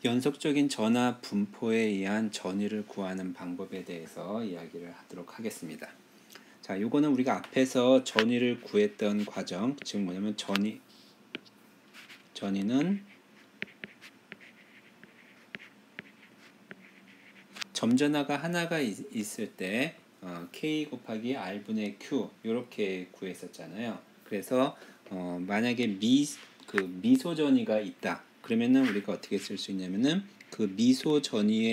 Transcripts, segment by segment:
연속적인 전화 분포에 의한 전위를 구하는 방법에 대해서 이야기를 하도록 하겠습니다. 자, 요거는 우리가 앞에서 전위를 구했던 과정, 즉 뭐냐면 전위는 점전화가 하나가 있을 때 K 곱하기 R분의 Q 이렇게 구했었잖아요. 그래서 만약에 미소 전위가 있다. 그러면은 우리가 어떻게 쓸 수 있냐면은 그 미소 전화에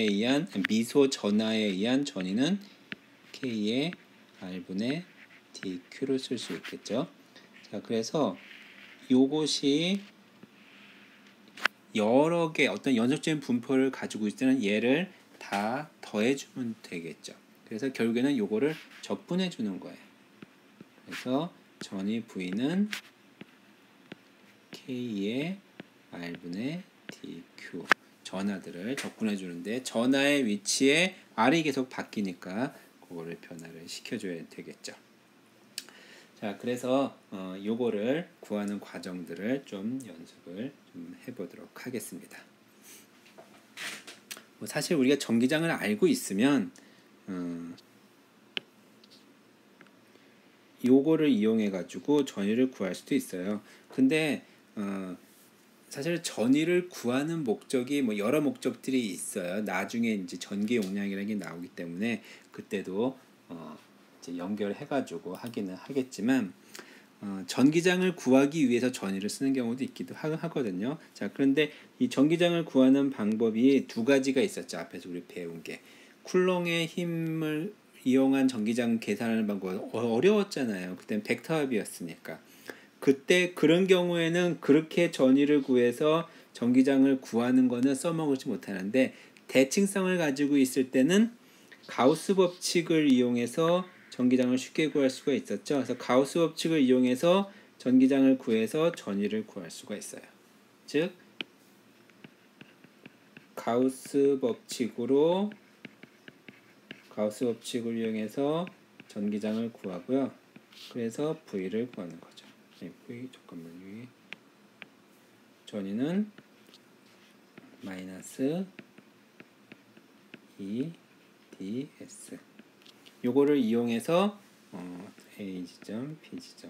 의한 전위는 K의 R분의 DQ로 쓸 수 있겠죠. 자, 그래서 요것이 여러 개 어떤 연속적인 분포를 가지고 있을 때는 얘를 다 더해주면 되겠죠. 그래서 결국에는 요거를 적분해 주는 거예요. 그래서 전위 V는 K의 R분의 DQ 전하들을 적분해 주는데 전하의 위치에 R이 계속 바뀌니까 그거를 변화를 시켜줘야 되겠죠. 자, 그래서 요거를 구하는 과정들을 좀 연습을 좀 해보도록 하겠습니다. 사실 우리가 전기장을 알고 있으면 요거를 이용해 가지고 전위를 구할 수도 있어요. 근데 사실 전위를 구하는 목적이 뭐 여러 목적들이 있어요. 나중에 이제 전기 용량이라는 게 나오기 때문에 그때도 이제 연결해 가지고 하기는 하겠지만 전기장을 구하기 위해서 전위를 쓰는 경우도 있기도 하거든요. 자, 그런데 이 전기장을 구하는 방법이 두 가지가 있었죠. 앞에서 우리 배운 게 쿨롱의 힘을 이용한 전기장 계산하는 방법은 어려웠잖아요. 그때는 벡터합이었으니까. 그때 그런 경우에는 그렇게 전위를 구해서 전기장을 구하는 거는 써먹지 못하는데 대칭성을 가지고 있을 때는 가우스 법칙을 이용해서 전기장을 쉽게 구할 수가 있었죠. 그래서 가우스 법칙을 이용해서 전기장을 구해서 전위를 구할 수가 있어요. 즉 가우스 법칙을 이용해서 전기장을 구하고요. 그래서 V를 구하는 거죠. V 잠깐만요. 전위는 마이너스 2ds 요거를 이용해서 A 지점, B 지점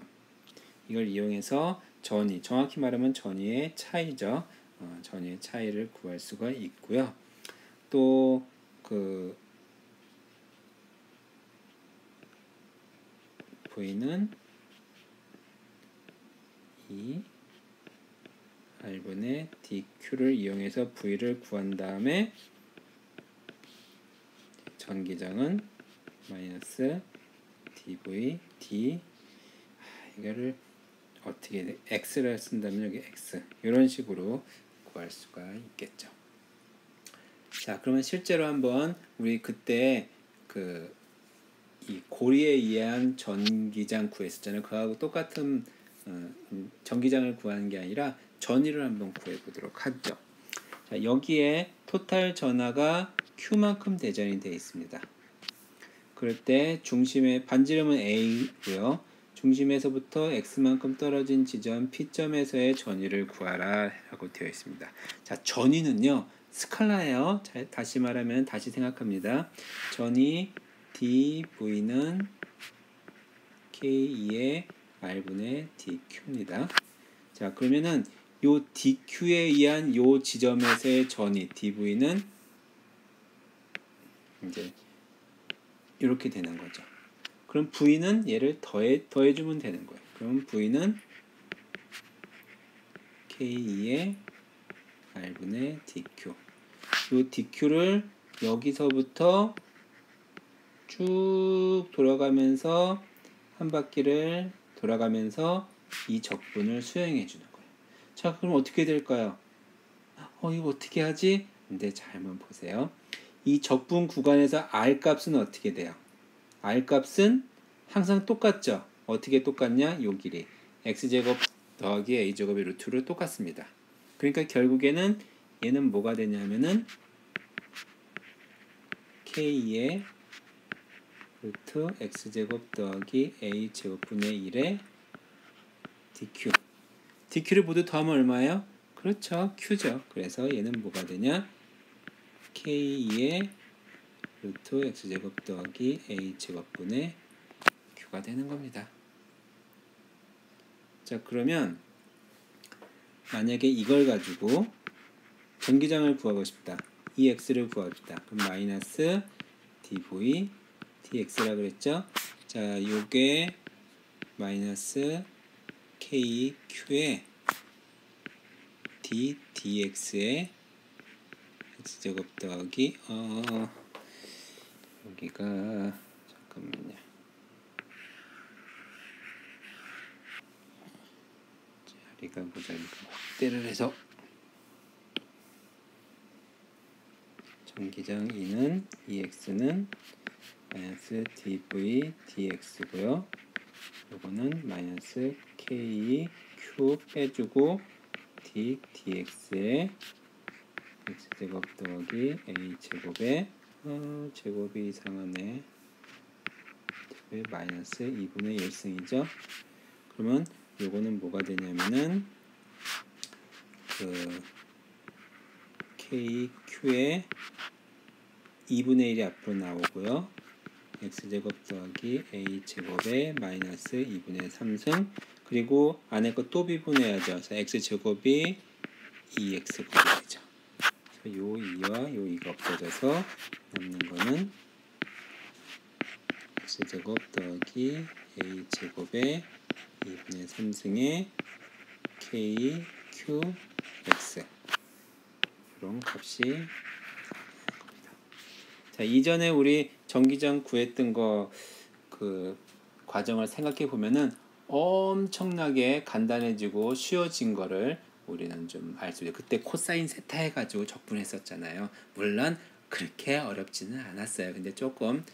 이걸 이용해서 전위, 정확히 말하면 전위의 차이죠. 전위의 차이를 구할 수가 있고요. 또 그 V는 2 R분의 DQ를 이용해서 V를 구한 다음에 전기장은 마이너스 dV d 이거를 어떻게 x를 쓴다면 여기 x 이런 식으로 구할 수가 있겠죠. 자, 그러면 실제로 한번 우리 그때 이 고리에 의한 전기장 구했었잖아요. 그거하고 똑같은 전기장을 구하는 게 아니라 전위를 한번 구해 보도록 하죠. 자, 여기에 토탈 전하가 Q만큼 대전이 되어 있습니다. 그럴 때 중심의 반지름은 A고요. 중심에서부터 X만큼 떨어진 지점 P점에서의 전위를 구하라 라고 되어 있습니다. 자, 전위는요 스칼라예요. 자, 다시 말하면 다시 생각합니다. 전위 dV는 K2의 R분의 DQ입니다. 자, 그러면은 요 DQ에 의한 요 지점에서의 전위 dV는 이제 이렇게 되는 거죠. 그럼 V는 얘를 더해주면 되는 거예요. 그럼 V는 K2의 R분의 DQ. 요 DQ를 여기서부터 쭉 돌아가면서 한 바퀴를 돌아가면서 이 적분을 수행해 주는 거예요. 자, 그럼 어떻게 될까요? 이거 어떻게 하지? 근데 잘 한번 보세요. 이 적분 구간에서 R 값은 어떻게 돼요? R 값은 항상 똑같죠? 어떻게 똑같냐? 요 길이 x제곱 더하기 a제곱의 루트로 똑같습니다. 그러니까 결국에는 얘는 뭐가 되냐면은 k의 루트 x제곱 더하기 a제곱분의 1의 dq dq를 모두 더하면 얼마예요? 그렇죠. q죠. 그래서 얘는 뭐가 되냐? k의 루트 x제곱 더하기 a제곱분의 q가 되는 겁니다. 자, 그러면 만약에 이걸 가지고 전기장을 구하고 싶다. 이 x를 구하고 싶다. 그럼 마이너스 dv dx라 그랬죠? 자, 요게 마이너스 kq에 d dx에 x제곱 더하기 여기가 잠깐만요. 자리가 모자니까 확대를 해서 전기장 2는 EX는 마이너스 dv dx고요. 요거는 마이너스 k q 빼주고 d dx에 x제곱 더하기 a제곱에 제곱이 이상하네. 마이너스 2분의 1승이죠. 그러면 요거는 뭐가 되냐면은 그 kq에 2분의 1이 앞으로 나오고요. x제곱 더하기 a제곱에 마이너스 2분의 3승, 그리고 안에 거 또 비분해야죠. 그래서 x제곱이 2x곱이 되죠. 그래서 요 2와 요 2가 없어져서 남는 거는 x제곱 더하기 a제곱에 2분의 3승의 k, q, x 이런 값이 겁니다. 자, 이전에 우리 전기장 구했던 거 그 과정을 생각해 보면은 엄청나게 간단해지고 쉬워진 거를 우리는 좀 알 수 있어요. 그때 코사인 세타 해가지고 적분했었잖아요. 물론 그렇게 어렵지는 않았어요. 근데 조금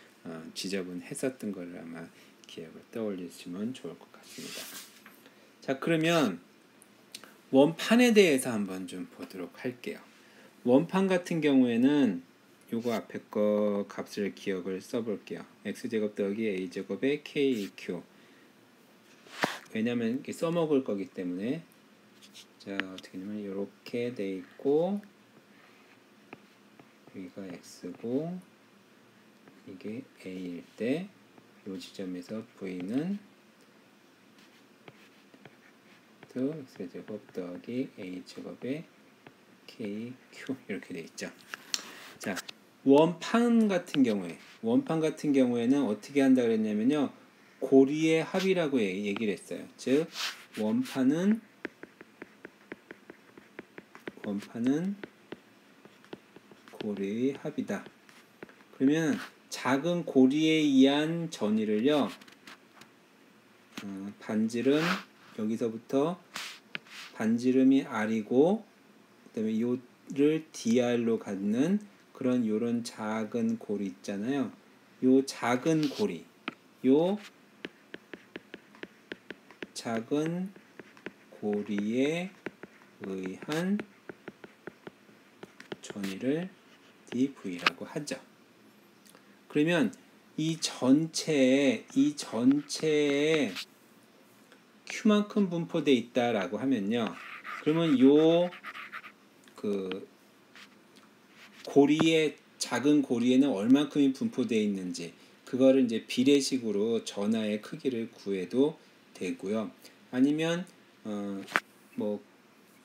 지저분했었던 거를 아마 기억을 떠올리시면 좋을 것 같습니다. 자, 그러면 원판에 대해서 한번 좀 보도록 할게요. 원판 같은 경우에는 요거 앞에 거 값을 기억을 써볼게요. x제곱 더하기 a제곱에 kq. 왜냐면 이렇게 써먹을 거기 때문에. 자, 어떻게 되냐면 이렇게 돼 있고 여기가 x고 이게 a일 때 이 지점에서 v는 x제곱 더하기 a제곱에 kq 이렇게 돼 있죠. 자, 원판 같은 경우에는 어떻게 한다 그랬냐면요, 고리의 합이라고 얘기를 했어요. 즉 원판은 고리의 합이다. 그러면 작은 고리에 의한 전위를요, 반지름 여기서부터 반지름이 R이고 그다음에 요를 DR로 갖는 그런 요런 작은 고리 있잖아요. 요 작은 고리, 요 작은 고리에 의한 전위를 dV라고 하죠. 그러면 이 전체에 Q만큼 분포되어 있다라고 하면요, 그러면 요 그 고리의 작은 고리에는 얼만큼이 분포되어 있는지 그거를 이제 비례식으로 전하의 크기를 구해도 되고요. 아니면 뭐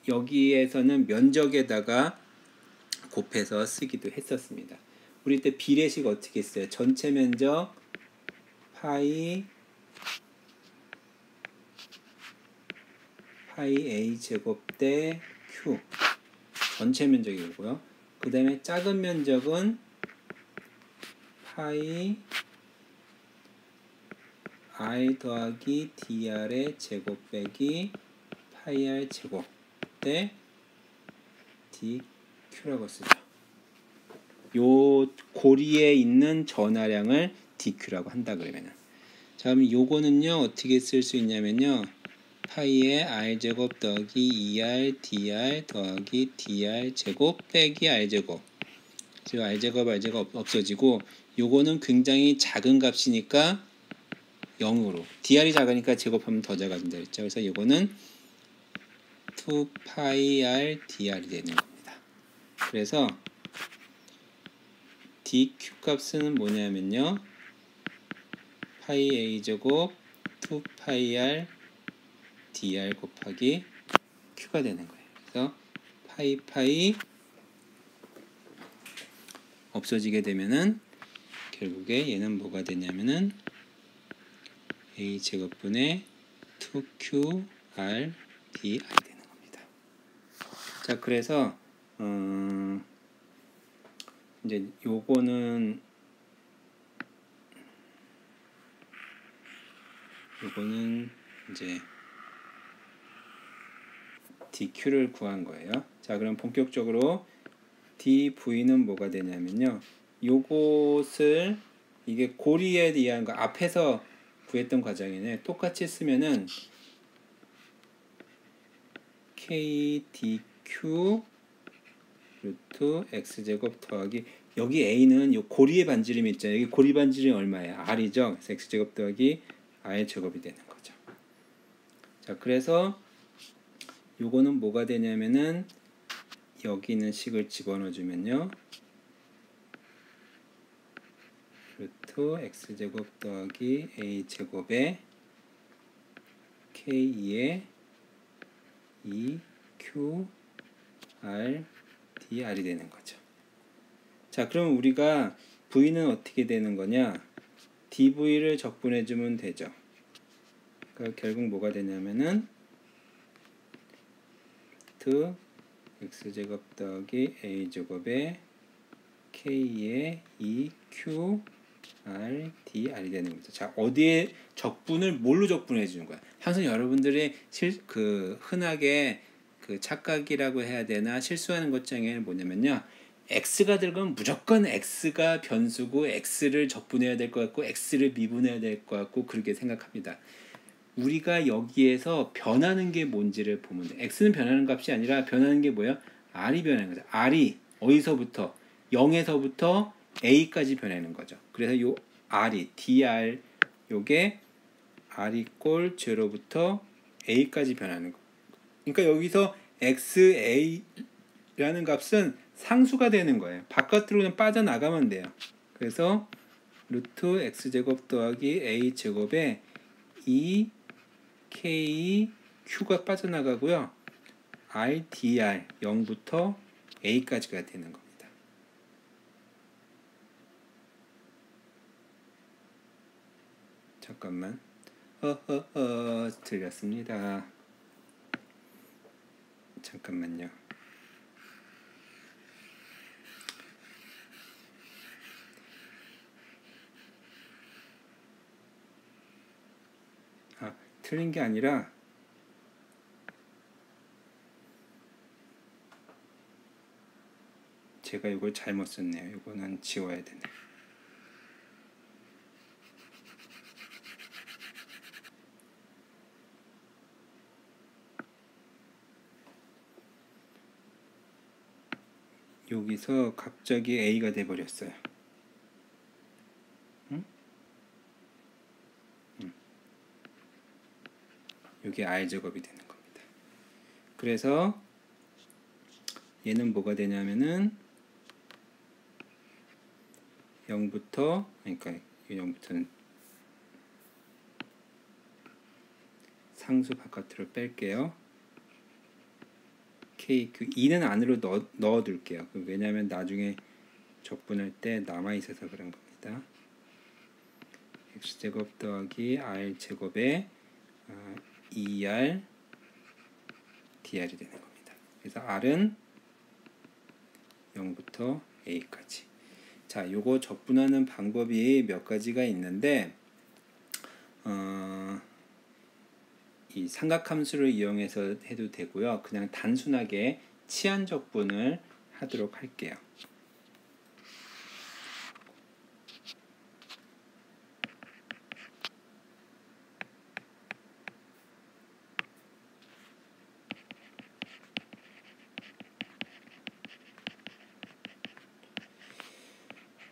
여기에서는 면적에다가 곱해서 쓰기도 했었습니다. 우리 때 비례식 어떻게 했어요? 전체 면적 파이 a 제곱 대 q 전체 면적이고요. 그 다음에 작은 면적은 파이 r 더하기 dr의 제곱 빼기 파이 r 제곱 대 dq라고 쓰죠. 요 고리에 있는 전하량을 dq라고 한다 그러면은, 자, 그럼 요거는요 어떻게 쓸 수 있냐면요, 파이의 r제곱 더하기 2r dr 더하기 dr 제곱 빼기 r제곱, 즉 r제곱 없어지고 요거는 굉장히 작은 값이니까 0으로, dr이 작으니까 제곱하면 더 작아진다 그랬죠. 그래서 요거는 2파이 r dr이 되는 겁니다. 그래서 dq 값은 뭐냐면요, 파이 a 제곱 2파이 r dr 곱하기 q가 되는 거예요. 그래서 파이 없어지게 되면은 결국에 얘는 뭐가 되냐면은 a 제곱분의 2q r dr 되는 겁니다. 자, 그래서 이제 요거는 이제 dq를 구한 거예요. 자, 그럼 본격적으로 dv는 뭐가 되냐면요, 요것을 이게 고리에 의한 거 앞에서 구했던 과정이네. 똑같이 쓰면은 k dq 루트 x제곱 더하기, 여기 a는 요 고리의 반지름이 있잖아요. 여기 고리 반지름이 얼마예요? r이죠. 그래서 x제곱 더하기 r 제곱이 되는 거죠. 자, 그래서 요거는 뭐가 되냐면은 여기 있는 식을 집어넣어 주면요, 루트 x제곱 더하기 a제곱에 k의 2q r dr이 되는 거죠. 자, 그럼 우리가 v는 어떻게 되는 거냐, dv를 적분해 주면 되죠. 그러니까 결국 뭐가 되냐면은 루트 x제곱 더하기 a제곱에 k의 2q r dr이 되는 거죠. 자, 어디에 적분을 뭘로 적분해 주는 거야? 항상 여러분들이 흔하게 그 착각이라고 해야 되나 실수하는 것 중에 뭐냐면요, x가 들어가면 무조건 x가 변수고 x를 적분해야 될 것 같고 x를 미분해야 될 것 같고 그렇게 생각합니다. 우리가 여기에서 변하는 게 뭔지를 보면 돼. x는 변하는 값이 아니라 변하는 게 뭐예요? r이 변하는 거죠. r이 어디서부터? 0에서부터 a까지 변하는 거죠. 그래서 요 r이 dr, 요게 r이 꼴 0부터 a까지 변하는 거. 그러니까 여기서 xa라는 값은 상수가 되는 거예요. 바깥으로 그냥 빠져나가면 돼요. 그래서 루트 x제곱 더하기 a제곱에 2k q가 빠져나가고요, r dr 0부터 a까지가 되는 겁니다. 잠깐만, 틀렸습니다. 잠깐만요. 틀린 게 아니라 제가 이걸 잘못 썼네요. 이거는 지워야 되네. 여기서 갑자기 a가 돼 버렸어요. 여기 r 제곱이 되는 겁니다. 그래서 얘는 뭐가 되냐면은 0부터, 그러니까 0부터는 상수 바깥으로 뺄게요. k, 그 2는 안으로 넣어 둘게요. 왜냐하면 나중에 적분할 때 남아 있어서 그런 겁니다. x제곱 더하기 r 제곱에 2r dr이 되는 겁니다. 그래서 r은 0부터 a까지. 자, 요거 적분하는 방법이 몇 가지가 있는데 이 삼각함수를 이용해서 해도 되고요, 그냥 단순하게 치환 적분을 하도록 할게요.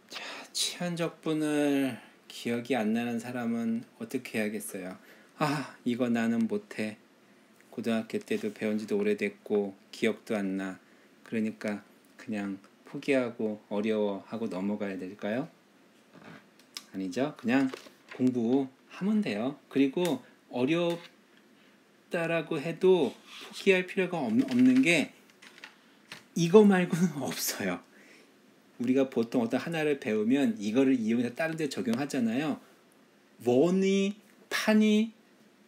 자, 치환 적분을 기억이 안 나는 사람은 어떻게 해야겠어요? 이거 나는 못해. 고등학교 때도 배운 지도 오래됐고 기억도 안 나. 그러니까 그냥 포기하고 어려워하고 넘어가야 될까요? 아니죠. 그냥 공부하면 돼요. 그리고 어렵다라고 해도 포기할 필요가 없는 게 이거 말고는 없어요. 우리가 보통 어떤 하나를 배우면 이거를 이용해서 다른 데 적용하잖아요. 원이, 판이,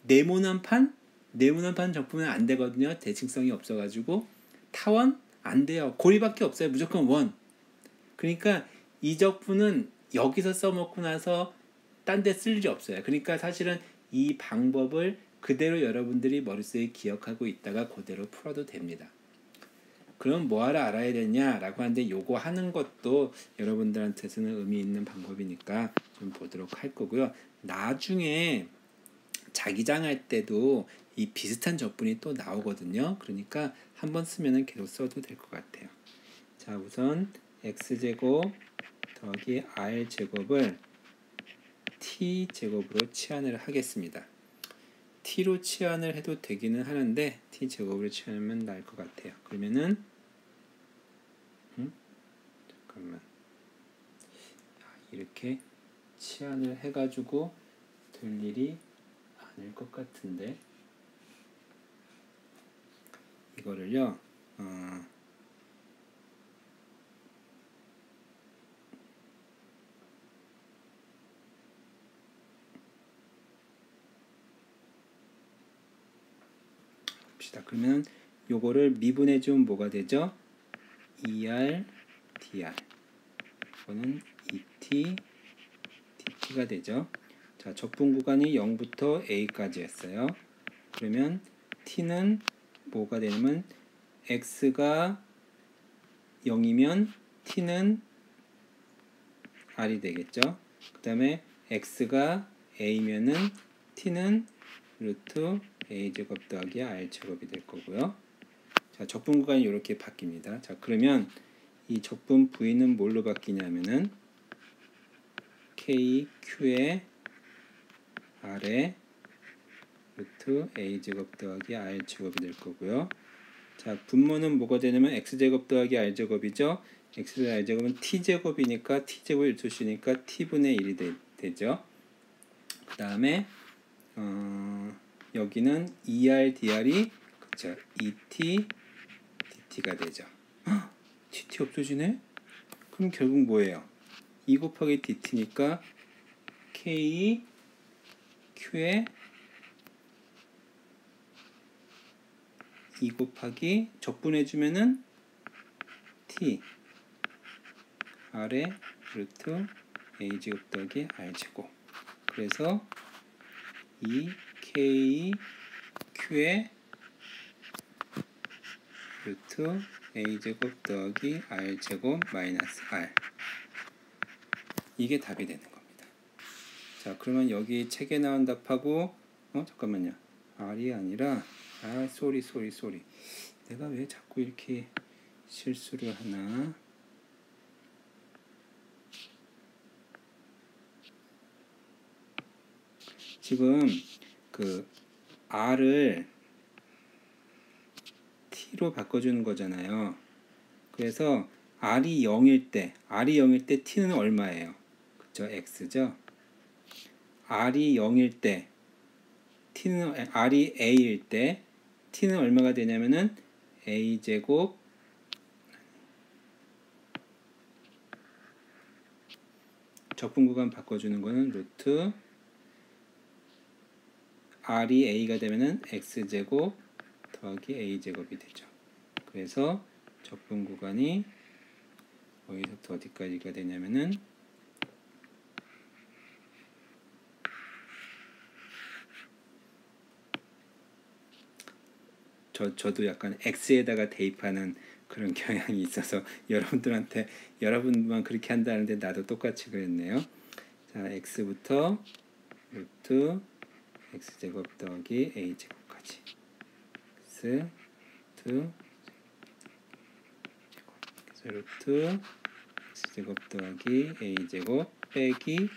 네모난 판? 네모난 판 적분은 안 되거든요. 대칭성이 없어가지고. 타원? 안 돼요. 고리밖에 없어요. 무조건 원. 그러니까 이 적분은 여기서 써먹고 나서 딴 데 쓸 일이 없어요. 그러니까 사실은 이 방법을 그대로 여러분들이 머릿속에 기억하고 있다가 그대로 풀어도 됩니다. 그럼 뭐하러 알아야 되냐라고 하는데 요거 하는 것도 여러분들한테서는 의미 있는 방법이니까 좀 보도록 할 거고요. 나중에 자기장할 때도 이 비슷한 적분이 또 나오거든요. 그러니까 한번 쓰면은 계속 써도 될 것 같아요. 자, 우선 x제곱 더하기 r제곱을 t제곱으로 치환을 하겠습니다. t로 치환을 해도 되기는 하는데 t제곱으로 치환하면 나을 것 같아요. 그러면은 잠깐만, 이렇게 치환을 해가지고 될 일이 아닐 것 같은데 이거를요 봅시다. 그러면 요거를 미분해 주면 뭐가 되죠? ER, DR. 이거는 ET, DT가 되죠. 자, 적분 구간이 0부터 A까지였어요. 그러면 T는 뭐가 되냐면 X가 0이면 T는 R이 되겠죠. 그 다음에 X가 A면은 T는 루트 A제곱 더하기 R제곱이 될 거고요. 자, 적분 구간이 이렇게 바뀝니다. 자, 그러면 이 적분 V는 뭘로 바뀌냐면은 KQ에 R에 루트 A제곱 더하기 R제곱이 될 거고요. 자, 분모는 뭐가 되냐면 X제곱 더하기 R제곱이죠. X제곱 R제곱은 T제곱이니까 T제곱이 12시니까 T분의 1이 되죠. 그 다음에 여기는 ER, DR이 그쵸, ET, DT가 되죠. DT 없어지네? 그럼 결국 뭐예요? 2 곱하기 DT니까 K, Q에 2 곱하기 적분해주면은 T, R에 루트 A제곱 더하기 R제곱. 그래서 이 K, Q에 루트 A제곱 더하기 R제곱 마이너스 R. 이게 답이 되는 겁니다. 자, 그러면 여기 책에 나온 답하고 잠깐만요. R이 아니라 쏘리. 내가 왜 자꾸 이렇게 실수를 하나? 지금 그 R을 T로 바꿔주는 거잖아요. 그래서 R이 0일 때 T는 얼마예요? 그쵸? X죠? R이 0일 때 R이 A일 때 T는 얼마가 되냐면은 A제곱 적분 구간 바꿔주는 거는 루트 R이 A가 되면은 X제곱 더하기 A제곱이 되죠. 그래서 적분 구간이 어디서부터 어디까지가 되냐면은 저도 약간 X에다가 대입하는 그런 경향이 있어서 여러분만 그렇게 한다는데 나도 똑같이 그랬네요. 자, X부터 루트 X제곱 더하기 A제곱까지 X 루트 X제곱 더하기 A제곱 빼기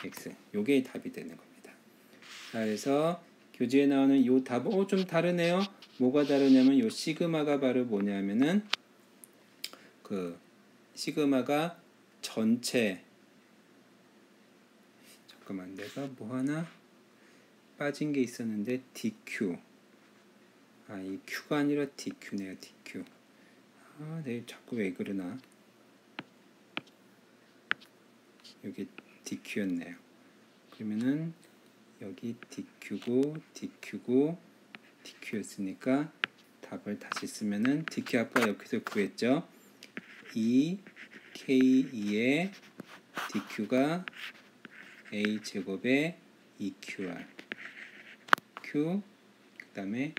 X. 요게 답이 되는 겁니다. 자, 그래서 교재에 나오는 요 답은 좀 다르네요. 뭐가 다르냐면 요 시그마가 바로 뭐냐면은 그 시그마가 전체 잠깐만 내가 뭐 하나 빠진 게 있었는데 DQ 이 Q가 아니라 DQ네요. DQ 네 자꾸 왜 그러나 여기 DQ였네요. 그러면은 여기 DQ고 DQ고 DQ였으니까 답을 다시 쓰면은 DQ 아까 여기서 구했죠. K2의 DQ가 A 제곱의 EQR Q 그 다음에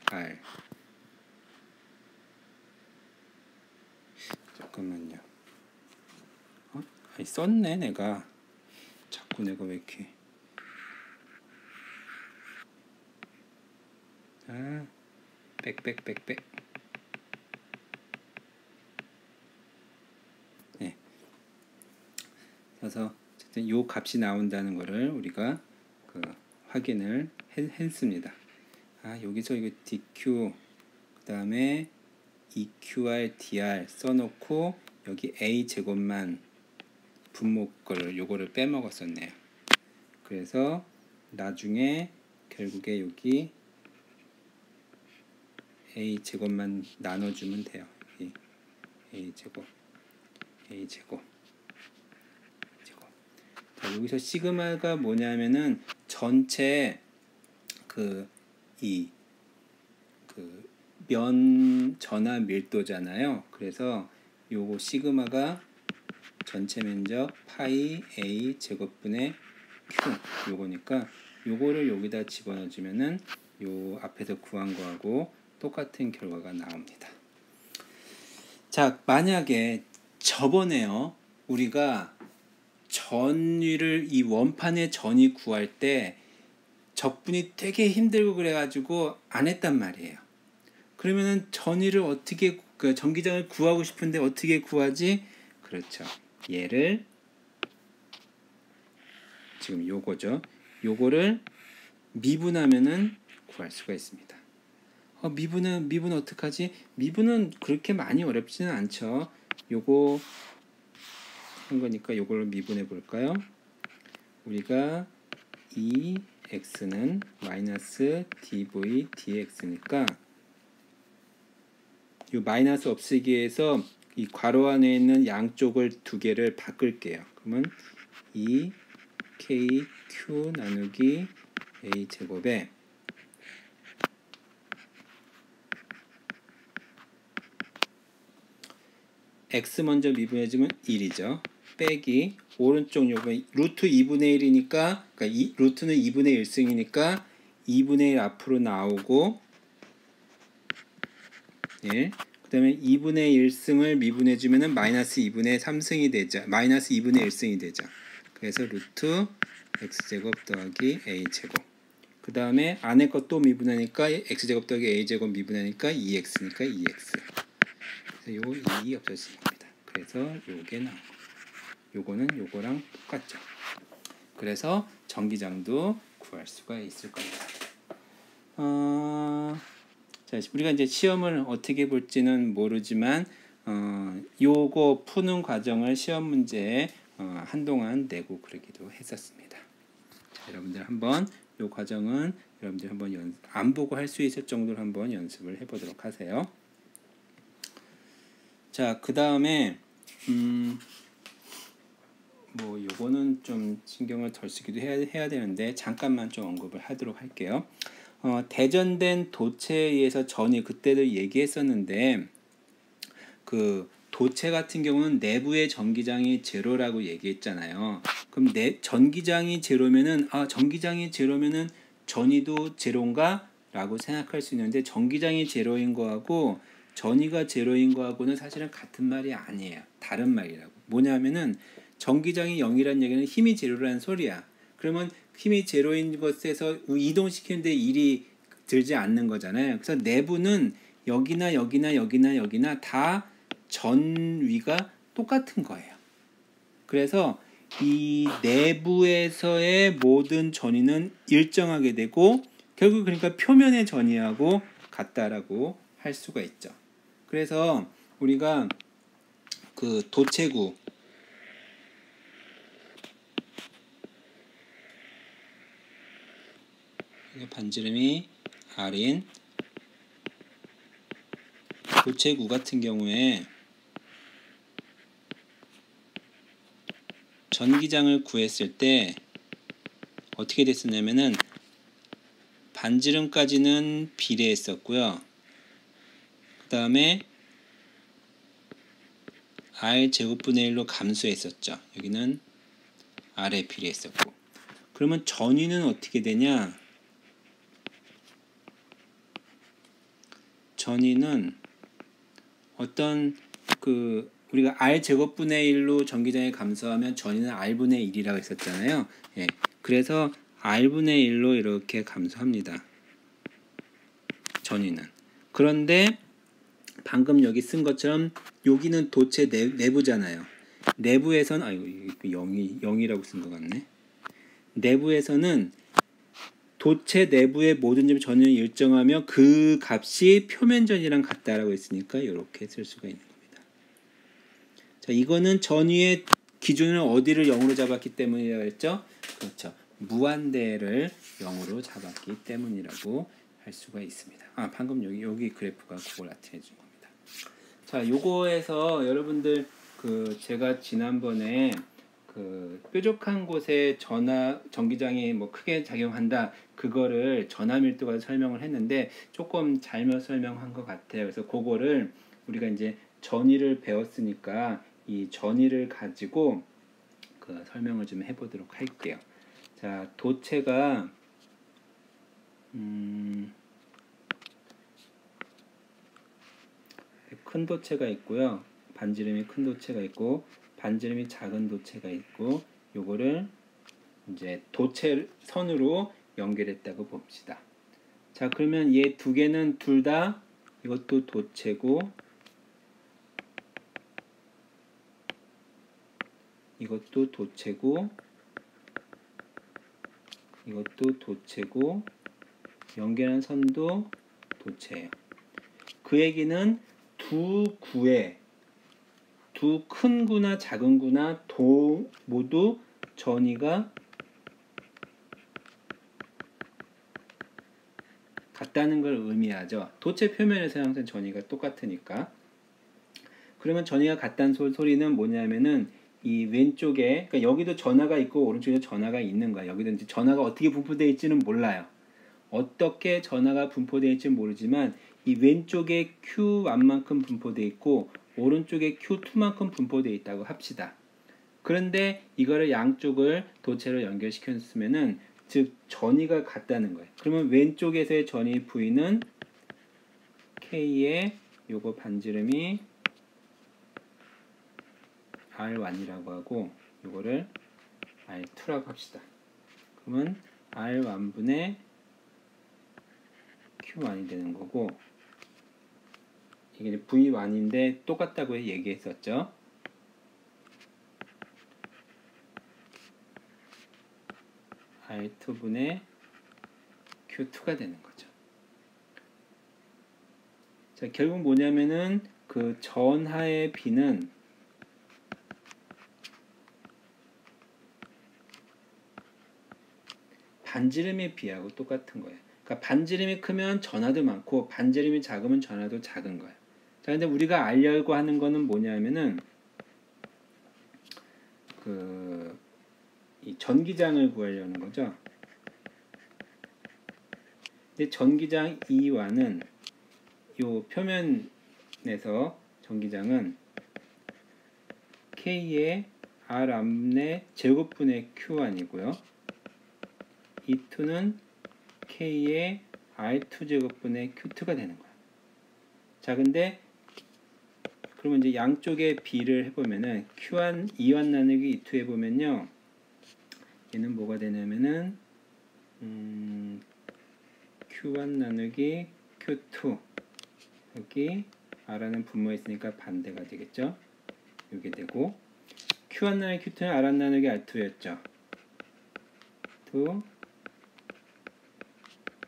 R 잠깐만요. 아니 썼네 내가 자꾸 내가 왜 이렇게 빽 네. 그래서 어쨌든 요 값이 나온다는 거를 우리가 그 확인을 했습니다. 여기서 이거 DQ 그 다음에 EQR, DR 써놓고 여기 A 제곱만 분모 거를 요거를 빼먹었었네요. 그래서 나중에 결국에 여기 A 제곱만 나눠주면 돼요. A 제곱 자, 여기서 시그마가 뭐냐면은 전체 면 전화 밀도잖아요. 그래서 요거 시그마가 전체 면적 파이 A 제곱분의 Q 요거니까 요거를 여기다 집어넣어주면은 요 앞에서 구한 거하고 똑같은 결과가 나옵니다. 자, 만약에 저번에요 우리가 전위를 이 원판의 전위 구할 때 적분이 되게 힘들고 그래가지고 안 했단 말이에요. 그러면은 전위를 어떻게 전기장을 구하고 싶은데 어떻게 구하지? 그렇죠. 얘를 지금 요거죠. 요거를 미분하면은 구할 수가 있습니다. 미분 어떡하지? 미분은 그렇게 많이 어렵지는 않죠. 요거 한 거니까 요걸 미분해 볼까요? 우리가 이 x는 마이너스 dv dx니까 요 마이너스 없애기 위해서 이 괄호 안에 있는 양쪽을 두 개를 바꿀게요. 그러면 2kq 나누기 a 제곱에 x 먼저 미분해주면 1이죠. 빼기 오른쪽 요거 루트 2분의 1이니까 그러니까 루트는 2분의 1승이니까 2분의 1 앞으로 나오고 1. 그 다음에 2분의 1승을 미분해주면 마이너스 2분의 3승이 되죠. 마이너스 2분의 1승이 되죠. 그래서 루트 x제곱 더하기 a제곱. 그 다음에 안에 것도 미분하니까 x제곱 더하기 a제곱 미분하니까 2x니까 2x. 그래서 요 2이 없어진 겁니다. 그래서 요게 나온 거예요. 요거는 요거랑 똑같죠. 그래서 전기장도 구할 수가 있을 겁니다. 자, 우리가 이제 시험을 어떻게 볼지는 모르지만 요거 푸는 과정을 시험 문제에 한동안 내고 그러기도 했었습니다. 자, 여러분들 한번 요 과정은 여러분들 한번 안 보고 할 수 있을 정도로 한번 연습을 해보도록 하세요. 자, 그 다음에 뭐 요거는 좀 신경을 덜 쓰기도 해야 되는데 잠깐만 좀 언급을 하도록 할게요. 대전된 도체에 의해서 전이 그때도 얘기했었는데 그 도체 같은 경우는 내부의 전기장이 제로라고 얘기했잖아요. 그럼 전기장이 제로면은 전기장이 제로면은 전위도 제로인가? 라고 생각할 수 있는데 전기장이 제로인 거하고 전위가 제로인 거하고는 사실은 같은 말이 아니에요. 다른 말이라고. 뭐냐면은 전기장이 0이라는 얘기는 힘이 제로라는 소리야. 그러면 힘이 제로인 것에서 이동시키는데 일이 들지 않는 거잖아요. 그래서 내부는 여기나 다 전위가 똑같은 거예요. 그래서 이 내부에서의 모든 전위는 일정하게 되고 결국 그러니까 표면의 전위하고 같다라고 할 수가 있죠. 그래서 우리가 그 도체구 반지름이 R인 도체구 같은 경우에 전기장을 구했을 때 어떻게 됐었냐면은 반지름까지는 비례했었고요. 그 다음에 R 제곱분의 1로 감소했었죠. 여기는 R에 비례했었고. 그러면 전위는 어떻게 되냐? 전위는 어떤 그 우리가 R 제곱분의 1로 전기장이 감소하면 전위는 R분의 1이라고 했었잖아요. 예. 그래서 R분의 1로 이렇게 감소합니다. 전위는. 그런데 방금 여기 쓴 것처럼 여기는 도체 내부잖아요. 내부에선 아이고 0이라고 쓴 것 같네. 내부에서는 도체 내부의 모든 점 전위는 일정하며 그 값이 표면 전위랑 같다라고 했으니까 이렇게 쓸 수가 있는 겁니다. 자, 이거는 전위의 기준을 어디를 0으로 잡았기 때문이라고 했죠? 그렇죠. 무한대를 0으로 잡았기 때문이라고 할 수가 있습니다. 아, 방금 여기 그래프가 그걸 나타내 준 겁니다. 자, 요거에서 여러분들 그 제가 지난번에 그 뾰족한 곳에 전기장이 뭐 크게 작용한다, 그거를 전하 밀도가 설명을 했는데 조금 잘못 설명한 것 같아요. 그래서 그거를 우리가 이제 전위를 배웠으니까 이 전위를 가지고 그 설명을 좀 해보도록 할게요. 자, 도체가 큰 도체가 있고요. 반지름이 큰 도체가 있고 반지름이 작은 도체가 있고 요거를 이제 도체 선으로 연결했다고 봅시다. 자, 그러면 얘 두 개는 둘 다 이것도 도체고 이것도 도체고 이것도 도체고 연결한 선도 도체예요. 그 얘기는 두 큰 구나 작은 구나 모두 전위가 같다는 걸 의미하죠. 도체 표면에서 항상 전위가 똑같으니까. 그러면 전위가 같다는 소리는 뭐냐면은 이 왼쪽에, 그러니까 여기도 전하가 있고 오른쪽에 전하가 있는 거야. 여기도 이제 전하가 어떻게 분포되어 있지는 몰라요. 어떻게 전하가 분포되어 있지는 모르지만 이 왼쪽에 Q1만큼 분포되어 있고 오른쪽에 Q2만큼 분포되어 있다고 합시다. 그런데 이거를 양쪽을 도체로 연결시켰으면은 즉 전위가 같다는 거예요. 그러면 왼쪽에서의 전위 V는 K의 요거 반지름이 R1이라고 하고 요거를 R2라고 합시다. 그러면 R1분의 Q1이 되는 거고, 이게 V1인데 똑같다고 얘기했었죠. R2분의 Q2가 되는 거죠. 자, 결국 뭐냐면은 그 전하의 B는 반지름의 B하고 똑같은 거예요. 그러니까 반지름이 크면 전하도 많고 반지름이 작으면 전하도 작은 거예요. 자, 근데 우리가 알려고 하는 거는 뭐냐면은 이 전기장을 구하려는 거죠. 근데 전기장 E와는 요 표면에서 전기장은 K의 R1의 제곱분의 Q1이고요. E2는 K의 R2 제곱분의 Q2가 되는 거야. 자, 근데 그러면 이제 양쪽의 B를 해보면은 Q1 2완 나누기 E2 해보면요, 얘는 뭐가 되냐면은 Q1 나누기 Q2, 여기 R라는 분모에 있으니까 반대가 되겠죠. 이게 되고 Q1 나누기 Q2는 R1 나누기 R2였죠. 2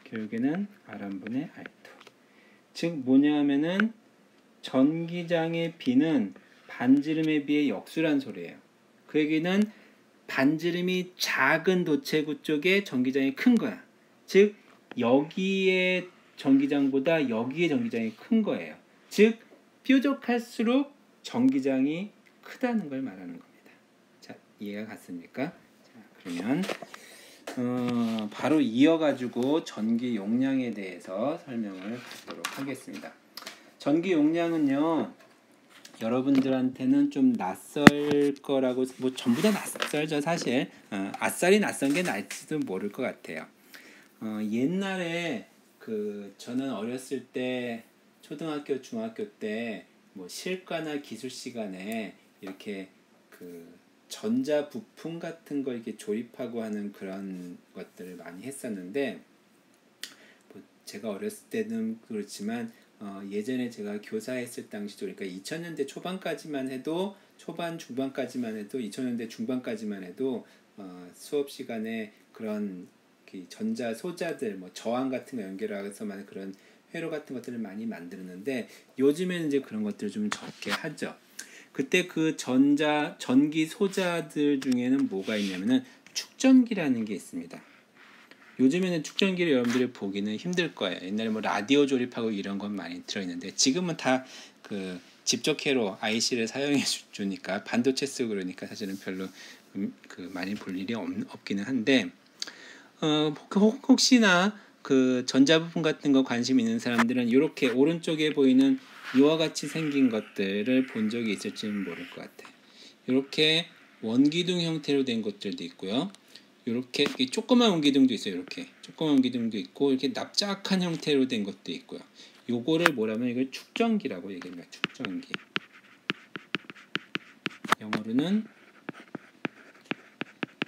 결국에는 R1분의 R2. 즉 뭐냐 하면은 전기장의 B는 반지름에 비해 역수란 소리예요. 그 얘기는 반지름이 작은 도체구 쪽에 전기장이 큰 거야. 즉 여기에 전기장보다 여기에 전기장이 큰 거예요. 즉 뾰족할수록 전기장이 크다는 걸 말하는 겁니다. 자, 이해가 갔습니까? 자, 그러면 바로 이어가지고 전기 용량에 대해서 설명을 하도록 하겠습니다. 전기 용량은요, 여러분들한테는 좀 낯설 거라고, 뭐 전부 다 낯설죠 사실. 아싸리 낯선 게 날지도 모를 것 같아요. 옛날에 저는 어렸을 때 초등학교 중학교 때 뭐 실과나 기술 시간에 이렇게 전자 부품 같은 걸 이렇게 조립하고 하는 그런 것들을 많이 했었는데, 뭐 제가 어렸을 때는 그렇지만 예전에 제가 교사했을 당시도, 그러니까 2000년대 초반까지만 해도, 초반 중반까지만 해도, 2000년대 중반까지만 해도 수업 시간에 그런 전자 소자들, 뭐 저항 같은 거 연결해서만 그런 회로 같은 것들을 많이 만들었는데, 요즘에는 이제 그런 것들을 좀 적게 하죠. 그때 그 전기 소자들 중에는 뭐가 있냐면은 축전기라는 게 있습니다. 요즘에는 축전기를 여러분들이 보기는 힘들 거예요. 옛날에 뭐 라디오 조립하고 이런 건 많이 들어있는데, 지금은 다 집적회로 IC를 사용해 주니까, 반도체 쓰고 그러니까 사실은 별로 많이 볼 일이 없기는 한데, 혹시나 전자부품 같은 거 관심 있는 사람들은 이렇게 오른쪽에 보이는 이와 같이 생긴 것들을 본 적이 있을지는 모를 것 같아요. 이렇게 원기둥 형태로 된 것들도 있고요. 이렇게 조그만 원기둥도 있어요. 이렇게 조그만 원기둥도 있고, 이렇게 납작한 형태로 된 것도 있고요. 요거를 뭐라면 이걸 축전기라고 얘기합니다. 축전기. 영어로는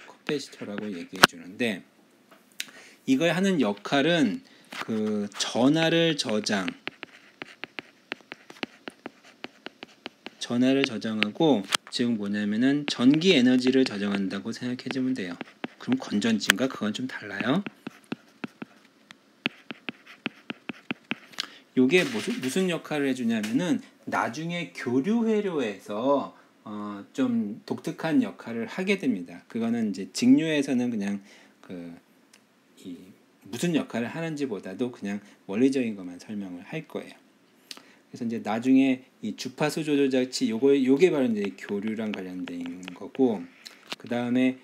커패시터라고 얘기해 주는데, 이걸 하는 역할은 전하를 저장하고, 즉 뭐냐면은 전기 에너지를 저장한다고 생각해 주면 돼요. 그럼 건전지인가? 그건 좀 달라요. 요게 무슨 역할을 해주냐면은 나중에 교류 회로에서 좀 독특한 역할을 하게 됩니다. 그거는 이제 직류에서는 그냥 무슨 역할을 하는지보다도 그냥 원리적인 것만 설명을 할 거예요. 그래서 이제 나중에 이 주파수 조절 장치, 요게 바로 이제 교류랑 관련된 거고, 그 다음에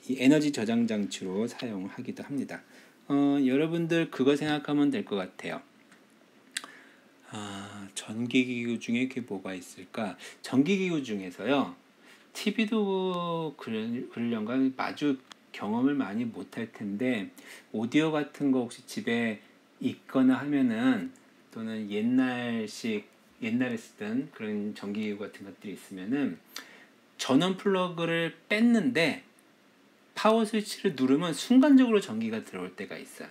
이 에너지 저장 장치로 사용하기도 합니다. 여러분들 그거 생각하면 될 것 같아요. 전기기구 중에 그게 뭐가 있을까? 전기기구 중에서요, TV도 그러려는가 마주 경험을 많이 못할 텐데, 오디오 같은 거 혹시 집에 있거나 하면은, 또는 옛날에 쓰던 그런 전기기구 같은 것들이 있으면은, 전원 플러그를 뺐는데 파워 스위치를 누르면 순간적으로 전기가 들어올 때가 있어요.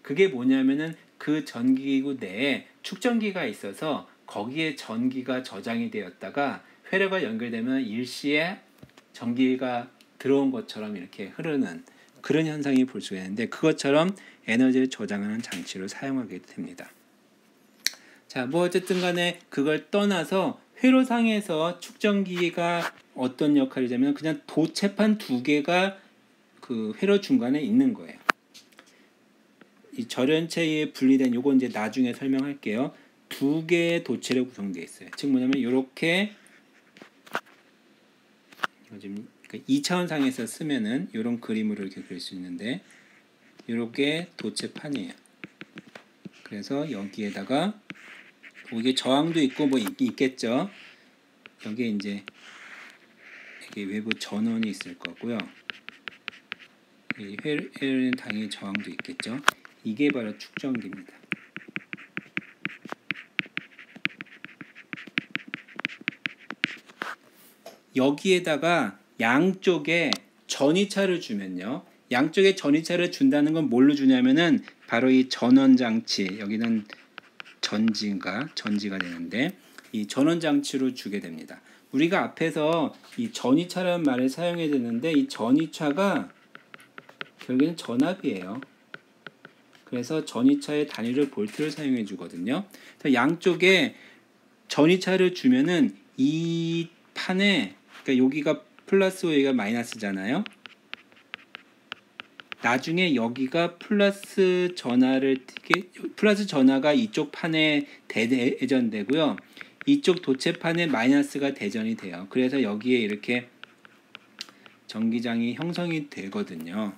그게 뭐냐면은 그 전기기구 내에 축전기가 있어서 거기에 전기가 저장이 되었다가 회로가 연결되면 일시에 전기가 들어온 것처럼 이렇게 흐르는 그런 현상이 볼 수가 있는데, 그것처럼 에너지를 저장하는 장치로 사용하게 됩니다. 자, 뭐 어쨌든 간에 그걸 떠나서 회로상에서 축전기가 어떤 역할이냐면 그냥 도체판 두 개가 그 회로 중간에 있는 거예요. 이 절연체에 분리된, 요거 이제 나중에 설명할게요. 두 개의 도체로 구성되어 있어요. 즉 뭐냐면 이렇게 지금 2차원상에서 쓰면은 이런 그림으로 이렇게 그릴 수 있는데, 이렇게 도체판이에요. 그래서 여기에다가 이게 저항도 있고 뭐 있겠죠. 여기에 이제 여기 외부 전원이 있을 거고요. 이 회로는 당연히 저항도 있겠죠. 이게 바로 축전기입니다. 여기에다가 양쪽에 전이차를 주면요. 양쪽에 전이차를 준다는 건 뭘로 주냐면은 바로 이 전원 장치, 여기는 전지가 되는데, 이 전원 장치로 주게 됩니다. 우리가 앞에서 이 전이차라는 말을 사용해야 되는데, 이 전이차가 결국에는 전압이에요. 그래서 전이차의 단위를 볼트를 사용해 주거든요. 양쪽에 전이차를 주면은 이 판에, 그러니까 여기가 플러스고 여기가 마이너스잖아요. 나중에 여기가 플러스 전하가 이쪽 판에 대전되고요. 이쪽 도체판에 마이너스가 대전이 돼요. 그래서 여기에 이렇게 전기장이 형성이 되거든요.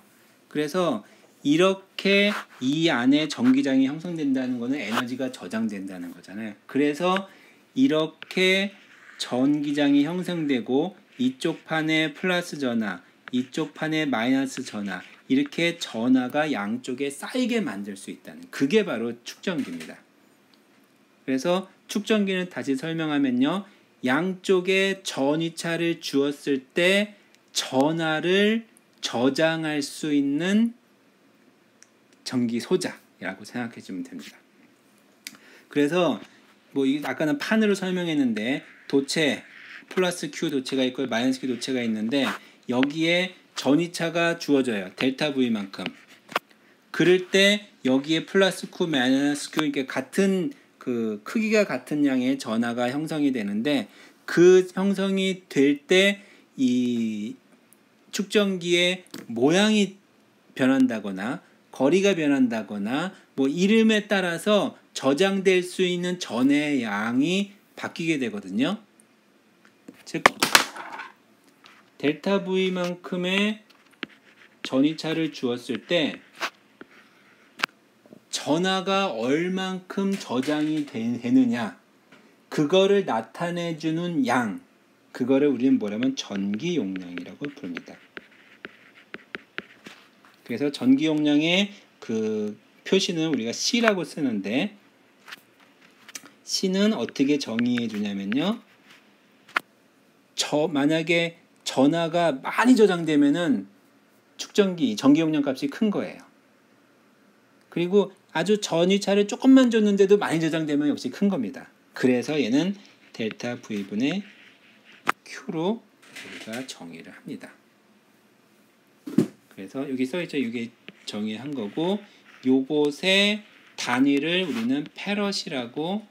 그래서 이렇게 이 안에 전기장이 형성된다는 것은 에너지가 저장된다는 거잖아요. 그래서 이렇게 전기장이 형성되고 이쪽 판에 플러스 전하, 이쪽 판에 마이너스 전하, 이렇게 전하가 양쪽에 쌓이게 만들 수 있다는, 그게 바로 축전기입니다. 그래서 축전기는 다시 설명하면요, 양쪽에 전이차를 주었을 때 전하를 저장할 수 있는 전기 소자라고 생각해 주면 됩니다. 그래서 뭐 아까는 판으로 설명했는데 도체 플러스 Q 도체가 있고 마이너스 Q 도체가 있는데 여기에 전이차가 주어져요. 델타 V만큼. 그럴 때 여기에 플러스 Q 마이너스 Q, 이렇게 같은 그 크기가 같은 양의 전하가 형성이 되는데, 그 형성이 될 때 이 축전기의 모양이 변한다거나 거리가 변한다거나 뭐 이름에 따라서 저장될 수 있는 전의 양이 바뀌게 되거든요. 즉 델타 V만큼의 전이차를 주었을 때 전하가 얼만큼 저장이 되느냐, 그거를 나타내주는 양, 그거를 우리는 뭐라면 전기 용량이라고 부릅니다. 그래서 전기 용량의 그 표시는 우리가 C라고 쓰는데, C는 어떻게 정의해 주냐면요, 만약에 전하가 많이 저장되면은 축전기 전기 용량 값이 큰 거예요. 그리고 아주 전이차를 조금만 줬는데도 많이 저장되면 역시 큰 겁니다. 그래서 얘는 델타 V분의 Q로 우리가 정의를 합니다. 그래서 여기 써있죠. 이게 정의한 거고, 요것의 단위를 우리는 페럿이라고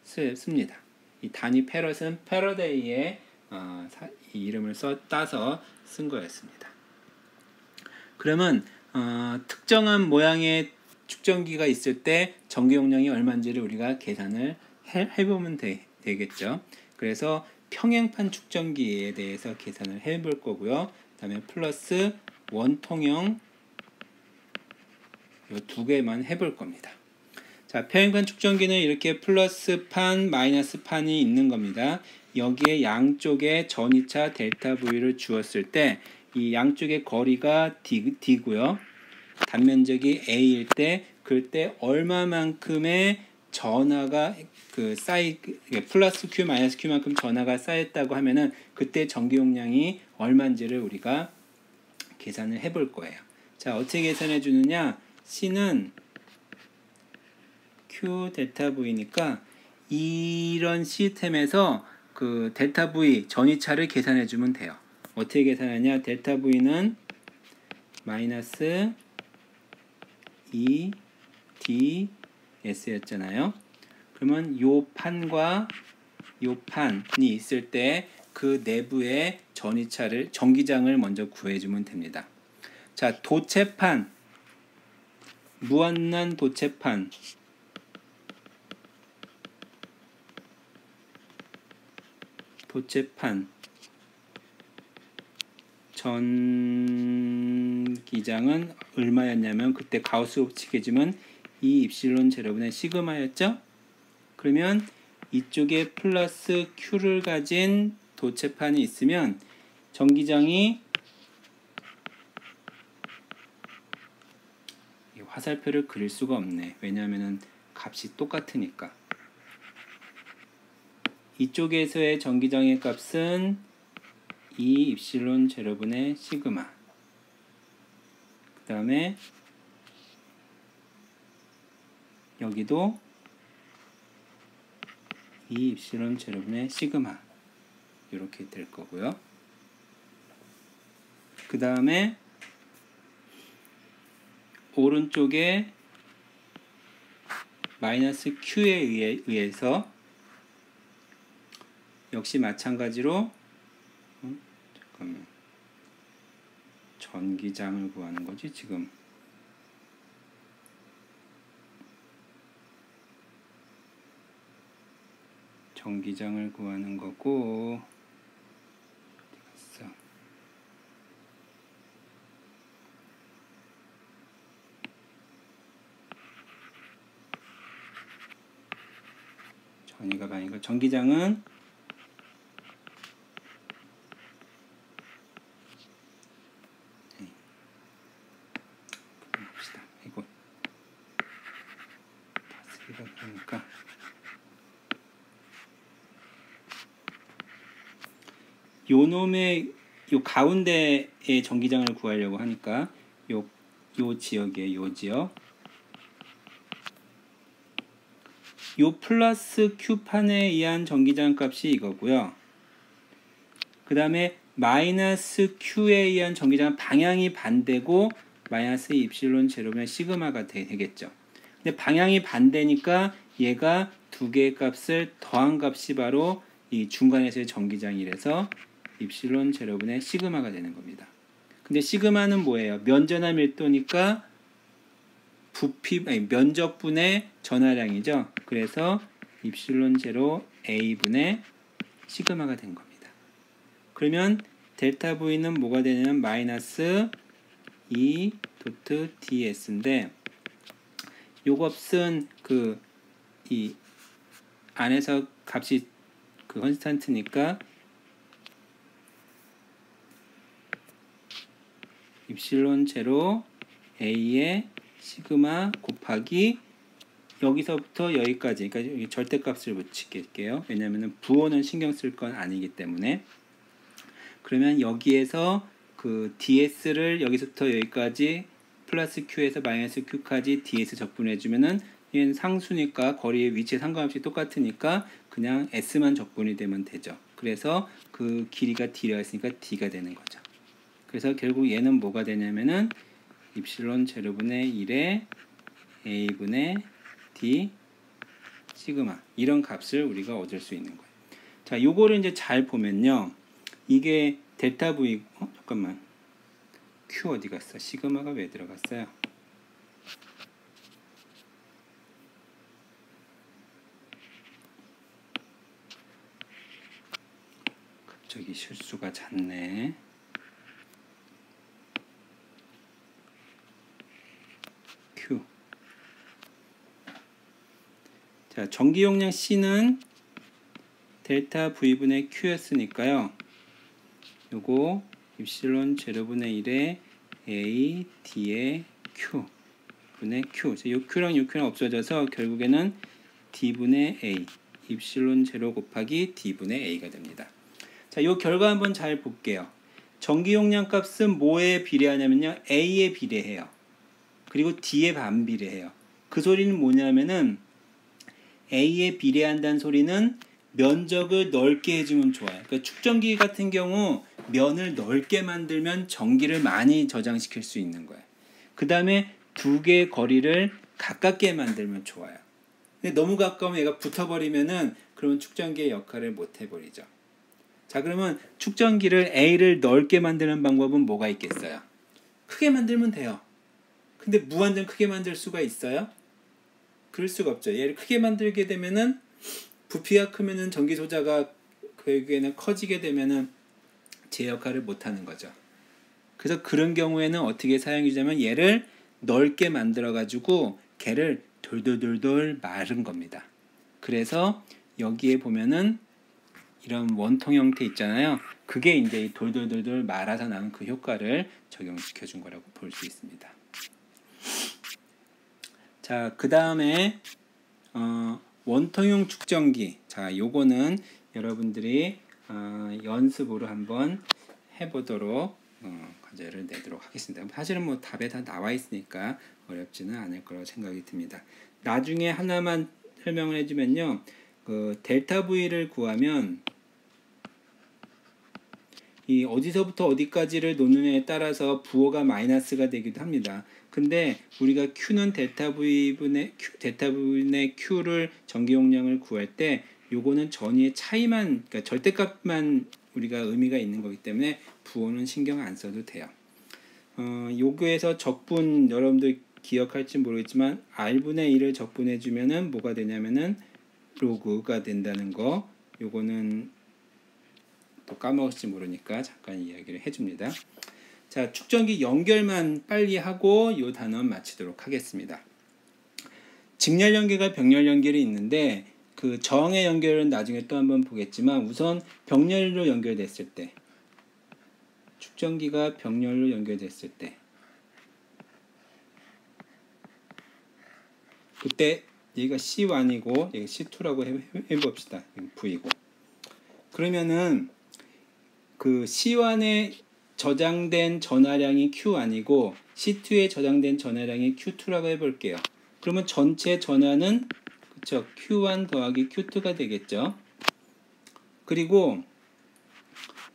씁니다. 이 단위 페럿은 패러데이의 이 이름을 따서 쓴 거였습니다. 그러면 특정한 모양의 축전기가 있을 때 전기 용량이 얼마인지를 우리가 계산을 해보면 되겠죠. 그래서 평행판 축전기에 대해서 계산을 해볼 거고요. 그 다음에 플러스 원통형 이 두 개만 해볼 겁니다. 자, 평행판 축전기는 이렇게 플러스 판, 마이너스 판이 있는 겁니다. 여기에 양쪽에 전이차 델타 V를 주었을 때 이 양쪽의 거리가 D고요. 단면적이 A일 때, 그럴 때 얼마만큼의 전하가 플러스 Q, 마이너스 Q만큼 전하가 쌓였다고 하면은 그때 전기 용량이 얼마인지를 우리가 계산을 해볼 거예요. 자, 어떻게 계산해 주느냐? C는 Q 델타 V니까 이런 시스템에서 그 델타 V 전이차를 계산해 주면 돼요. 어떻게 계산하냐? 델타 V는 마이너스 2ds였잖아요. 그러면 요 판과 요 판이 있을 때 그 내부의 전기장을 먼저 구해주면 됩니다. 자, 도체판, 무한난 도체판, 전기장은 얼마였냐면, 그때 가우스 법칙해주면 2 입실론 제로분의 시그마였죠. 그러면 이쪽에 플러스 Q를 가진 도체판이 있으면 전기장이, 화살표를 그릴 수가 없네. 왜냐하면 값이 똑같으니까. 이쪽에서의 전기장의 값은 2 입실론 제로분의 시그마. 그 다음에 여기도 2 입실론 제로분의 시그마, 이렇게 될 거고요. 그 다음에 오른쪽에 마이너스 Q에 의해서 역시 마찬가지로 잠깐만, 전기장을 구하는 거지 지금. 전기장을 구하는 거고, 어디 갔어? 전위가 아니고 전기장은 봅시다. 이거 다스리다 보니까 요 놈의 요 가운데의 전기장을 구하려고 하니까 요 지역이에요. 요 지역. 요 플러스 Q판에 의한 전기장 값이 이거고요. 그 다음에 마이너스 Q에 의한 전기장 방향이 반대고 마이너스 입실론 제로면 시그마가 되겠죠. 근데 방향이 반대니까 얘가 두 개의 값을 더한 값이 바로 이 중간에서의 전기장이라서 입실론 제로분의 시그마가 되는 겁니다. 근데 시그마는 뭐예요? 면전화 밀도니까 면적분의 전하량이죠. 그래서 입실론 제로 A분의 시그마가 된 겁니다. 그러면 델타 V는 뭐가 되냐면 마이너스 2 도트 ds인데 요 값은 이 안에서 값이 컨스탄트니까 입실론 제로 A의 시그마 곱하기 여기서부터 여기까지, 그러니까 여기 절대값을 붙일게요. 왜냐하면 부호는 신경 쓸 건 아니기 때문에. 그러면 여기에서 그 ds를 여기서부터 여기까지 플러스 q에서 마이너스 q까지 ds 적분해주면은 얘는 상수니까 거리의 위치에 상관없이 똑같으니까 그냥 s만 적분이 되면 되죠. 그래서 그 길이가 d라 했으니까 d가 되는 거죠. 그래서 결국 얘는 뭐가 되냐면은 입실론 제로분의 1에 a분의 d 시그마, 이런 값을 우리가 얻을 수 있는 거예요. 자, 요거를 이제 잘 보면요, 이게 델타 v, 잠깐만, q 어디 갔어? 시그마가 왜 들어갔어요? 갑자기 실수가 잦네. q. 자, 전기 용량 C는 델타 V분의 Q였으니까요. 요거 입실론 제로분의 1에 A, D의 Q 분의 Q. 요 Q랑 요 Q랑 없어져서 결국에는 D분의 A, 입실론 제로 곱하기 D분의 A가 됩니다. 자, 요 결과 한번 잘 볼게요. 전기 용량 값은 뭐에 비례하냐면요, A에 비례해요. 그리고 D에 반비례해요. 그 소리는 뭐냐면은 A에 비례한다는 소리는 면적을 넓게 해주면 좋아요. 그러니까 축전기 같은 경우 면을 넓게 만들면 전기를 많이 저장시킬 수 있는 거예요. 그 다음에 두 개의 거리를 가깝게 만들면 좋아요. 근데 너무 가까우면 얘가 붙어버리면은 그러면 축전기의 역할을 못 해버리죠. 자, 그러면 축전기를 A를 넓게 만드는 방법은 뭐가 있겠어요? 크게 만들면 돼요. 근데 무한정 크게 만들 수가 있어요? 그럴 수가 없죠. 얘를 크게 만들게 되면은 부피가 크면은 전기 소자가 결국에는 커지게 되면은 제 역할을 못 하는 거죠. 그래서 그런 경우에는 어떻게 사용하자면 얘를 넓게 만들어 가지고 걔를 돌돌돌돌 마른 겁니다. 그래서 여기에 보면은 이런 원통 형태 있잖아요. 그게 이제 이 돌돌돌돌 말아서 나온 그 효과를 적용시켜 준 거라고 볼 수 있습니다. 자, 그 다음에 원통형 축전기. 자, 요거는 여러분들이 연습으로 한번 해보도록 과제를 내도록 하겠습니다. 사실은 뭐 답에 다 나와 있으니까 어렵지는 않을 거라고 생각이 듭니다. 나중에 하나만 설명을 해주면요, 그 델타 V를 구하면 이 어디서부터 어디까지를 놓느냐에 따라서 부호가 마이너스가 되기도 합니다. 근데 우리가 Q는 델타 V분의 Q를 전기 용량을 구할 때 요거는 전위의 차이만, 그러니까 절대값만 우리가 의미가 있는 거기 때문에 부호는 신경 안 써도 돼요. 요거에서 적분 여러분들 기억할지 모르겠지만 R분의 1을 적분해 주면은 뭐가 되냐면은 로그가 된다는 거, 요거는 또 까먹을지 모르니까 잠깐 이야기를 해줍니다. 자, 축전기 연결만 빨리 하고 요 단원 마치도록 하겠습니다. 직렬 연결과 병렬 연결이 있는데 그 저항의 연결은 나중에 또 한번 보겠지만 우선 병렬로 연결됐을 때, 축전기가 병렬로 연결됐을 때 그때 얘가 C1이고 얘가 C2라고 해봅시다. V고. 그러면은 그 C1에 저장된 전하량이 Q1이고 C2에 저장된 전하량이 Q2라고 해볼게요. 그러면 전체 전하는 그쵸, Q1 더하기 Q2가 되겠죠. 그리고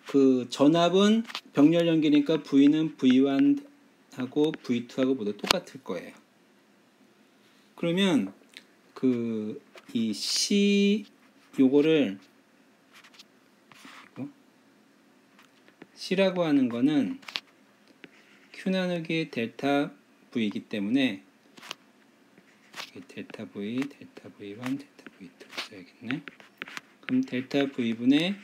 그 전압은 병렬 연기니까 V는 V1하고 V2하고 모두 똑같을 거예요. 그러면 그 이 C 요거를 C라고 하는 거는 Q 나누기 델타 V이기 때문에 델타 V, 델타 V1, 델타 V2를 써야겠네. 그럼 델타 V분의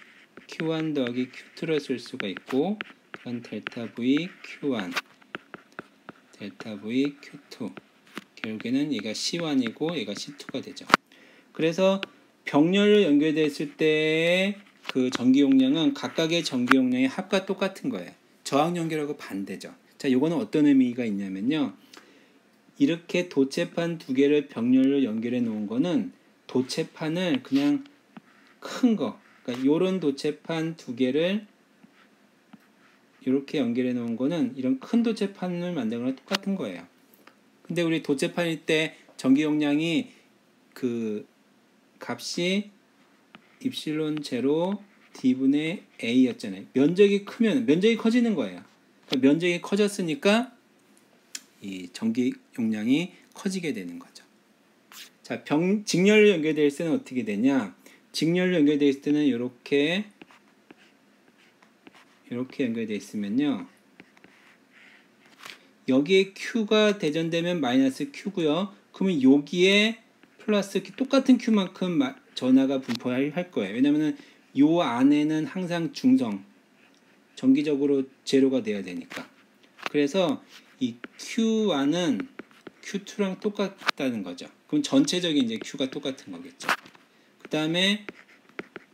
Q1 더하기 Q2를 쓸 수가 있고, 그건 델타 V Q1, 델타 V Q2. 결국에는 얘가 C1이고 얘가 C2가 되죠. 그래서 병렬로 연결됐을 때의 그 전기 용량은 각각의 전기 용량의 합과 똑같은 거예요. 저항 연결하고 반대죠. 자, 요거는 어떤 의미가 있냐면요. 이렇게 도체판 두 개를 병렬로 연결해 놓은 거는 도체판을 그냥 큰 거, 그러니까 요런 도체판 두 개를 이렇게 연결해 놓은 거는 이런 큰 도체판을 만드는 거랑 똑같은 거예요. 근데 우리 도체판일 때 전기 용량이 그 값이 입실론 제로 D분의 A였잖아요. 면적이 크면 면적이 커지는 거예요. 그러니까 면적이 커졌으니까 이 전기 용량이 커지게 되는 거죠. 자, 직렬로 연결되어 있을 때는 어떻게 되냐? 직렬로 연결되어 있을 때는 이렇게 연결되어 있으면요. 여기에 Q가 대전되면 마이너스 Q고요. 그러면 여기에 플러스 똑같은 Q만큼 전하가 분포할 거예요. 왜냐면은 요 안에는 항상 중성, 정기적으로 제로가 돼야 되니까. 그래서 이 Q1은 Q2랑 똑같다는 거죠. 그럼 전체적인 이제 Q가 똑같은 거겠죠. 그 다음에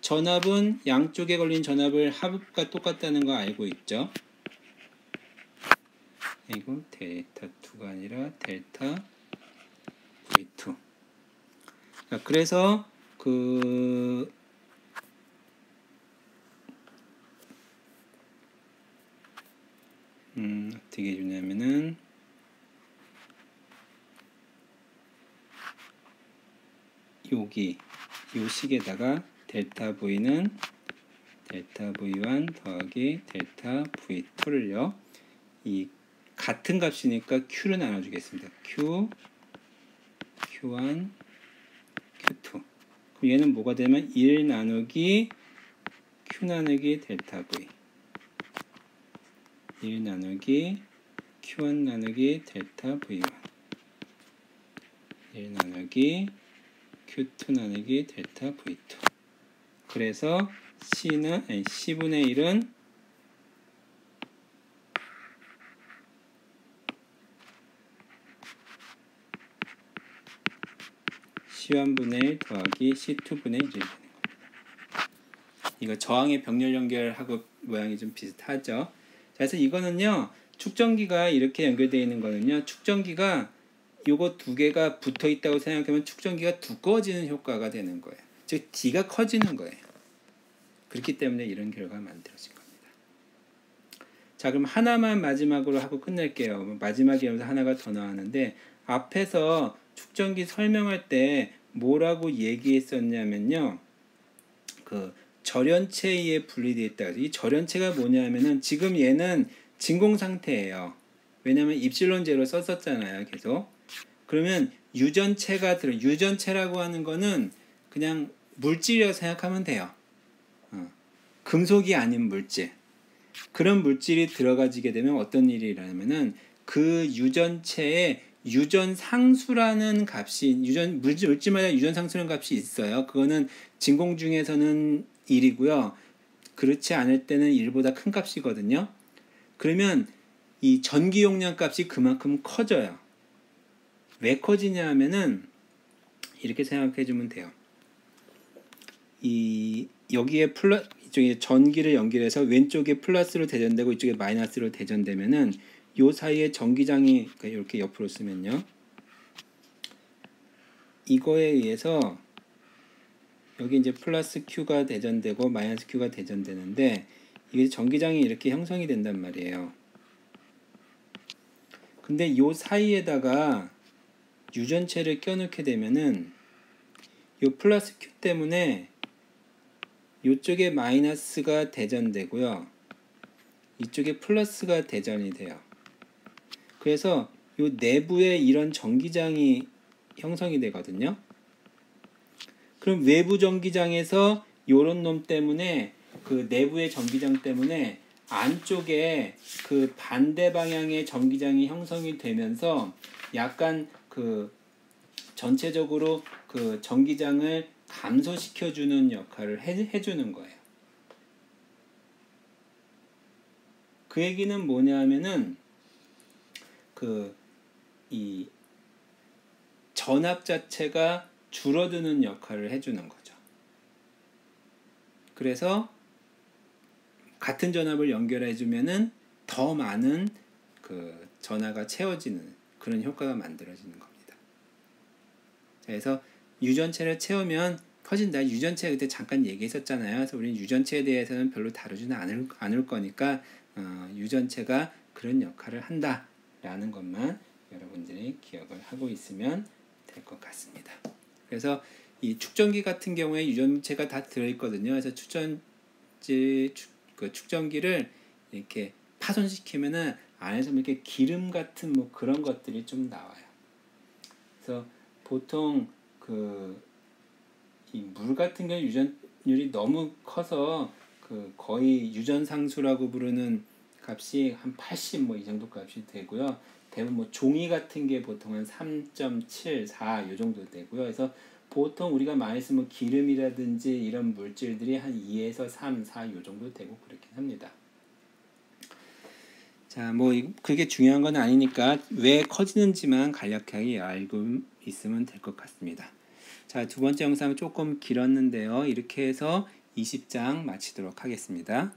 전압은 양쪽에 걸린 전압을 합과 똑같다는 거 알고 있죠. 이거 델타 2가 아니라 델타 V2. 그래서 그 어떻게 해주냐면은 여기 요 식에다가 델타 V는 델타 V1 더하기 델타 V2를요. 이 같은 값이니까 Q를 나눠주겠습니다. Q, Q1, Q2. 그럼 얘는 뭐가 되면 1 나누기 Q 나누기 델타 V, 1 나누기 Q1 나누기 델타 V1, 1 나누기 Q2 나누기 델타 V2. 그래서 C분의 1은 C1분의 1 더하기 C2분의 1이 되는 겁니다. 이거 저항의 병렬 연결하고 모양이 좀 비슷하죠. 그래서 이거는요, 축전기가 이렇게 연결되어 있는 거는요, 축전기가 요거 두 개가 붙어 있다고 생각하면 축전기가 두꺼워지는 효과가 되는 거예요. 즉 D가 커지는 거예요. 그렇기 때문에 이런 결과가 만들어진 겁니다. 자, 그럼 하나만 마지막으로 하고 끝낼게요. 마지막에 여기서 하나가 더 나왔는데, 앞에서 축전기 설명할 때 뭐라고 얘기했었냐면요, 그 절연체에 의해 분리되어 있다. 이 절연체가 뭐냐면은 지금 얘는 진공 상태예요. 왜냐면 입실론 제로 썼었잖아요. 계속. 그러면 유전체라고 하는 거는 그냥 물질이라고 생각하면 돼요. 금속이 아닌 물질. 그런 물질이 들어가지게 되면 어떤 일이 일어나면은 그 유전체에 유전상수라는 값이 물질마다 유전상수라는 값이 있어요. 그거는 진공 중에서는 1이고요. 그렇지 않을 때는 1보다 큰 값이거든요. 그러면 이 전기 용량 값이 그만큼 커져요. 왜 커지냐 하면은 이렇게 생각해 주면 돼요. 여기에 이쪽에 전기를 연결해서 왼쪽에 플러스로 대전되고 이쪽에 마이너스로 대전되면은 요 사이에 전기장이 그러니까 이렇게 옆으로 쓰면요. 이거에 의해서 여기 이제 플러스 Q가 대전되고 마이너스 Q가 대전되는데 이게 전기장이 이렇게 형성이 된단 말이에요. 근데 요 사이에다가 유전체를 껴넣게 되면은 요 플러스 Q 때문에 이쪽에 마이너스가 대전되고요. 이쪽에 플러스가 대전이 돼요. 그래서 이 내부에 이런 전기장이 형성이 되거든요. 그럼 외부 전기장에서 요런 놈 때문에 그 내부의 전기장 때문에 안쪽에 그 반대 방향의 전기장이 형성이 되면서 약간 그 전체적으로 그 전기장을 감소시켜주는 역할을 해주는 거예요. 그 얘기는 뭐냐 하면은 이 전압 자체가 줄어드는 역할을 해주는 거죠. 그래서 같은 전압을 연결해주면은 더 많은 그 전하가 채워지는 그런 효과가 만들어지는 겁니다. 그래서 유전체를 채우면 커진다. 유전체 그때 잠깐 얘기했었잖아요. 그래서 우리는 유전체에 대해서는 별로 다루지는 않을 거니까 유전체가 그런 역할을 한다라는 것만 여러분들이 기억을 하고 있으면 될 것 같습니다. 그래서 이 축전기 같은 경우에 유전체가 다 들어있거든요. 그래서 축전기를 이렇게 파손시키면은 안에서 이렇게 기름 같은 뭐 그런 것들이 좀 나와요. 그래서 보통 이 물 같은 경우 유전율이 너무 커서 거의 유전상수라고 부르는 값이 한 80 뭐 이 정도 값이 되고요. 대부분 뭐 종이 같은 게 보통 한 3.74 요 정도 되고요. 그래서 보통 우리가 많이 쓰면 기름이라든지 이런 물질들이 한 2에서 3, 4 요 정도 되고 그렇긴 합니다. 자, 뭐 그게 중요한 건 아니니까 왜 커지는지만 간략하게 알고 있으면 될 것 같습니다. 자, 두 번째 영상 조금 길었는데요. 이렇게 해서 20장 마치도록 하겠습니다.